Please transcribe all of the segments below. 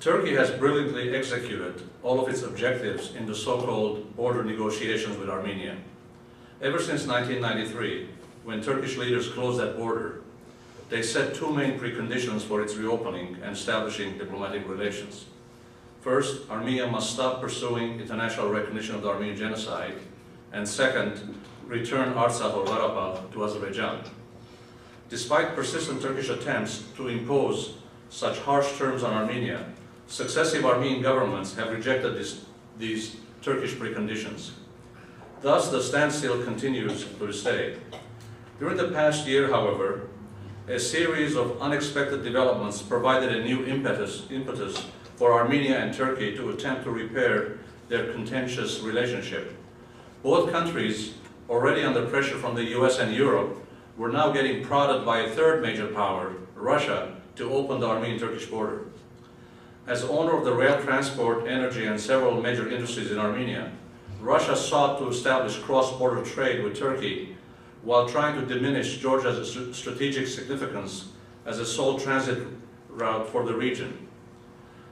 Turkey has brilliantly executed all of its objectives in the so-called border negotiations with Armenia. Ever since 1993, when Turkish leaders closed that border, they set two main preconditions for its reopening and establishing diplomatic relations. First, Armenia must stop pursuing international recognition of the Armenian genocide, and second, return Artsakh or Karabakh to Azerbaijan. Despite persistent Turkish attempts to impose such harsh terms on Armenia, successive Armenian governments have rejected these Turkish preconditions. Thus, the standstill continues to this day. During the past year, however, a series of unexpected developments provided a new impetus for Armenia and Turkey to attempt to repair their contentious relationship. Both countries, already under pressure from the US and Europe, were now getting prodded by a third major power, Russia, to open the Armenian-Turkish border. As owner of the rail transport, energy, and several major industries in Armenia, Russia sought to establish cross-border trade with Turkey while trying to diminish Georgia's strategic significance as a sole transit route for the region.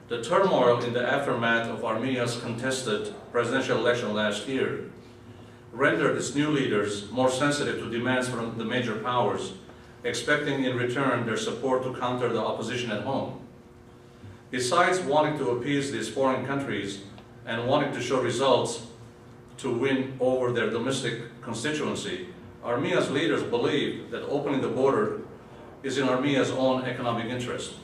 The turmoil in the aftermath of Armenia's contested presidential election last year rendered its new leaders more sensitive to demands from the major powers, expecting in return their support to counter the opposition at home. Besides wanting to appease these foreign countries and wanting to show results to win over their domestic constituency, Armenia's leaders believed that opening the border is in Armenia's own economic interest.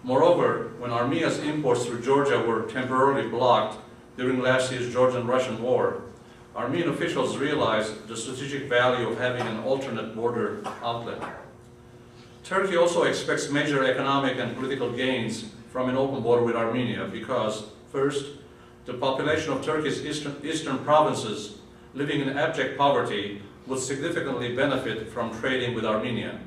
Moreover, when Armenia's imports through Georgia were temporarily blocked during last year's Georgian-Russian war, Armenian officials realized the strategic value of having an alternate border outlet. Turkey also expects major economic and political gains from an open border with Armenia because, first, the population of Turkey's eastern provinces living in abject poverty would significantly benefit from trading with Armenia.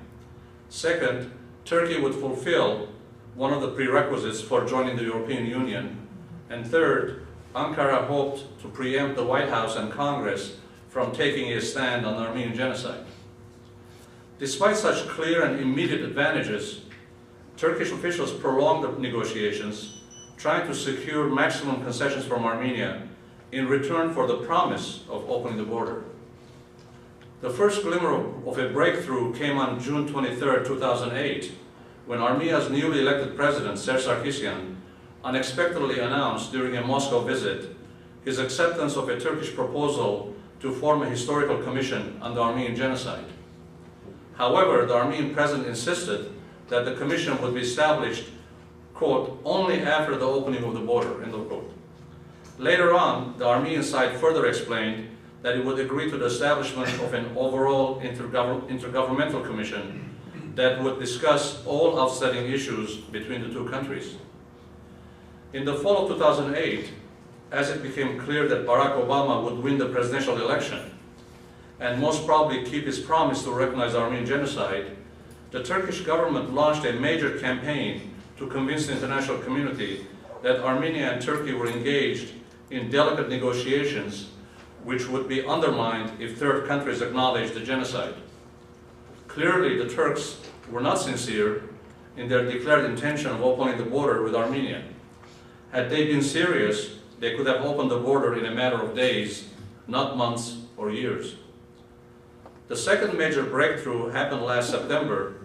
Second, Turkey would fulfill one of the prerequisites for joining the European Union. And third, Ankara hoped to preempt the White House and Congress from taking a stand on the Armenian genocide. Despite such clear and immediate advantages, Turkish officials prolonged the negotiations, trying to secure maximum concessions from Armenia in return for the promise of opening the border. The first glimmer of a breakthrough came on June 23, 2008, when Armenia's newly elected president, Serge Sarkisyan, unexpectedly announced during a Moscow visit his acceptance of a Turkish proposal to form a historical commission on the Armenian genocide. However, the Armenian president insisted that the commission would be established, quote, only after the opening of the border, end of quote. Later on, the Armenian side further explained that it would agree to the establishment of an overall intergovernmental commission that would discuss all outstanding issues between the two countries. In the fall of 2008, as it became clear that Barack Obama would win the presidential election and most probably keep his promise to recognize the Armenian genocide, the Turkish government launched a major campaign to convince the international community that Armenia and Turkey were engaged in delicate negotiations which would be undermined if third countries acknowledged the genocide. Clearly, the Turks were not sincere in their declared intention of opening the border with Armenia. Had they been serious, they could have opened the border in a matter of days, not months or years. The second major breakthrough happened last September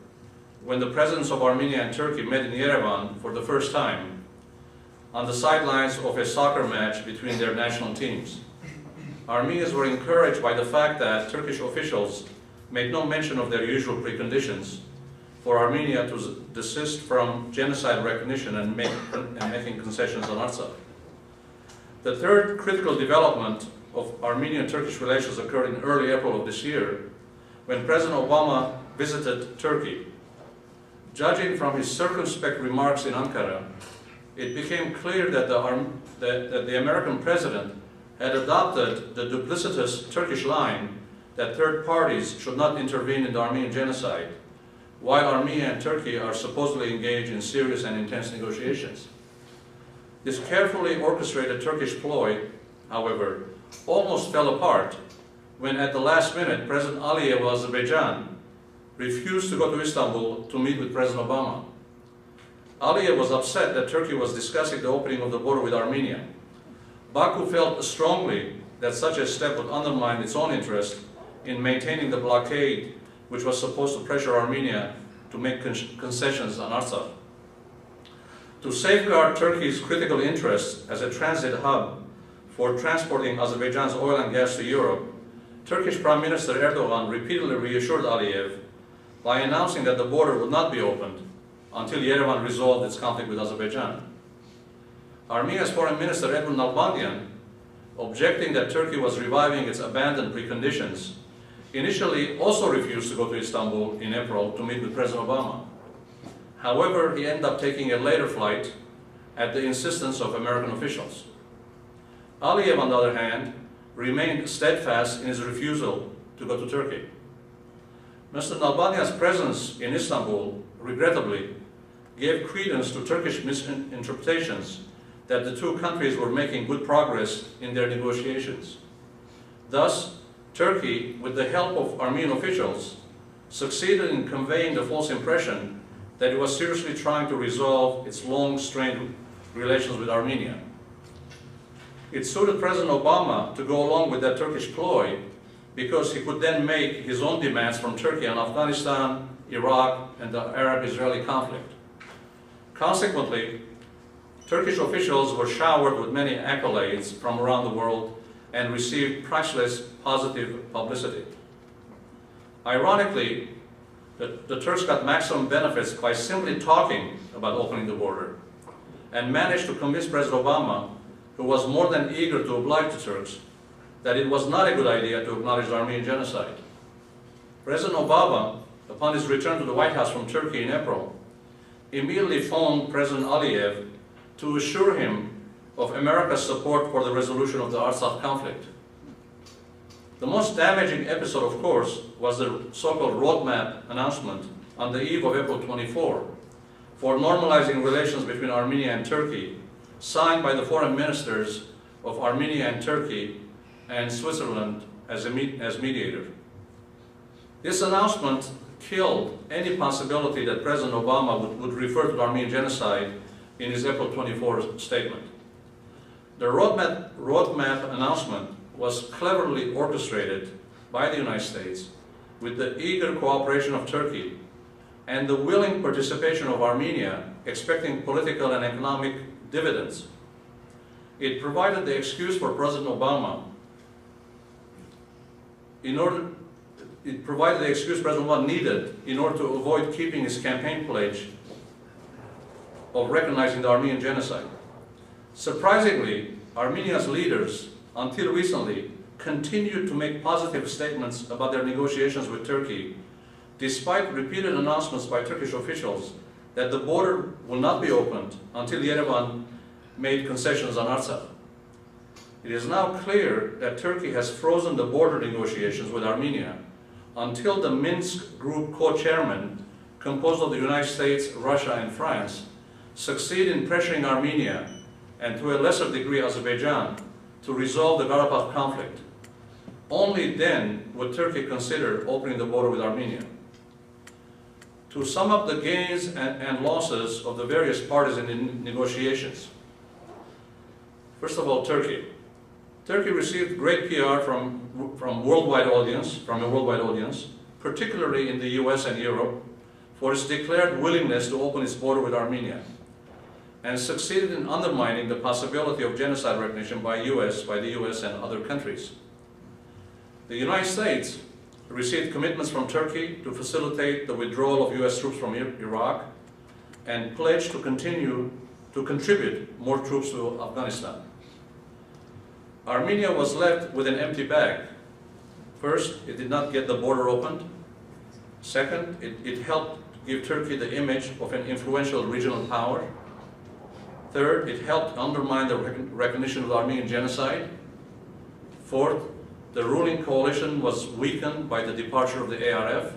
when the presidents of Armenia and Turkey met in Yerevan for the first time on the sidelines of a soccer match between their national teams. Armenians were encouraged by the fact that Turkish officials made no mention of their usual preconditions for Armenia to desist from genocide recognition and making concessions on Artsakh. The third critical development of Armenian-Turkish relations occurred in early April of this year when President Obama visited Turkey. Judging from his circumspect remarks in Ankara, it became clear that the American president had adopted the duplicitous Turkish line that third parties should not intervene in the Armenian genocide, while Armenia and Turkey are supposedly engaged in serious and intense negotiations. This carefully orchestrated Turkish ploy, however, almost fell apart when at the last minute President Aliyev of Azerbaijan refused to go to Istanbul to meet with President Obama. Aliyev was upset that Turkey was discussing the opening of the border with Armenia. Baku felt strongly that such a step would undermine its own interest in maintaining the blockade, which was supposed to pressure Armenia to make concessions on Artsakh. To safeguard Turkey's critical interests as a transit hub for transporting Azerbaijan's oil and gas to Europe, Turkish Prime Minister Erdogan repeatedly reassured Aliyev by announcing that the border would not be opened until Yerevan resolved its conflict with Azerbaijan. Armenia's Foreign Minister Edwin Nalbandian, objecting that Turkey was reviving its abandoned preconditions, initially also refused to go to Istanbul in April to meet with President Obama. However, he ended up taking a later flight at the insistence of American officials. Aliyev, on the other hand, remained steadfast in his refusal to go to Turkey. Mr. Nalbandian's presence in Istanbul, regrettably, gave credence to Turkish misinterpretations that the two countries were making good progress in their negotiations. Thus, Turkey, with the help of Armenian officials, succeeded in conveying the false impression that it was seriously trying to resolve its long-strained relations with Armenia. It suited President Obama to go along with that Turkish ploy because he could then make his own demands from Turkey on Afghanistan, Iraq, and the Arab-Israeli conflict. Consequently, Turkish officials were showered with many accolades from around the world and received priceless positive publicity. Ironically, the Turks got maximum benefits by simply talking about opening the border and managed to convince President Obama, who was more than eager to oblige the Turks, that it was not a good idea to acknowledge the Armenian genocide. President Obama, upon his return to the White House from Turkey in April, immediately phoned President Aliyev to assure him of America's support for the resolution of the Artsakh conflict. The most damaging episode, of course, was the so-called roadmap announcement on the eve of April 24 for normalizing relations between Armenia and Turkey, signed by the foreign ministers of Armenia and Turkey and Switzerland as mediator. This announcement killed any possibility that President Obama would refer to the Armenian genocide in his April 24 statement. The roadmap announcement was cleverly orchestrated by the United States with the eager cooperation of Turkey and the willing participation of Armenia, expecting political and economic dividends. It provided the excuse for President Obama President Obama needed in order to avoid keeping his campaign pledge of recognizing the Armenian genocide. Surprisingly, Armenia's leaders, until recently, continued to make positive statements about their negotiations with Turkey, despite repeated announcements by Turkish officials that the border will not be opened until Yerevan made concessions on Artsakh. It is now clear that Turkey has frozen the border negotiations with Armenia until the Minsk Group co-chairmen, composed of the United States, Russia, and France, succeed in pressuring Armenia, and to a lesser degree Azerbaijan, to resolve the Karabakh conflict. Only then would Turkey consider opening the border with Armenia. To sum up the gains and losses of the various parties in the negotiations. First of all, Turkey. Turkey received great PR from a worldwide audience, particularly in the US and Europe, for its declared willingness to open its border with Armenia, and succeeded in undermining the possibility of genocide recognition by the US and other countries. The United States received commitments from Turkey to facilitate the withdrawal of US troops from Iraq and pledged to continue to contribute more troops to Afghanistan. Armenia was left with an empty bag. First, it did not get the border opened. Second, it helped give Turkey the image of an influential regional power. Third, it helped undermine the recognition of the Armenian genocide. Fourth, the ruling coalition was weakened by the departure of the ARF.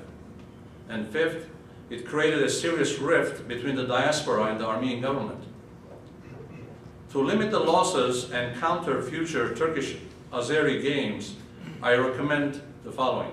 And fifth, it created a serious rift between the diaspora and the Armenian government. To limit the losses and counter future Turkish-Azeri games, I recommend the following.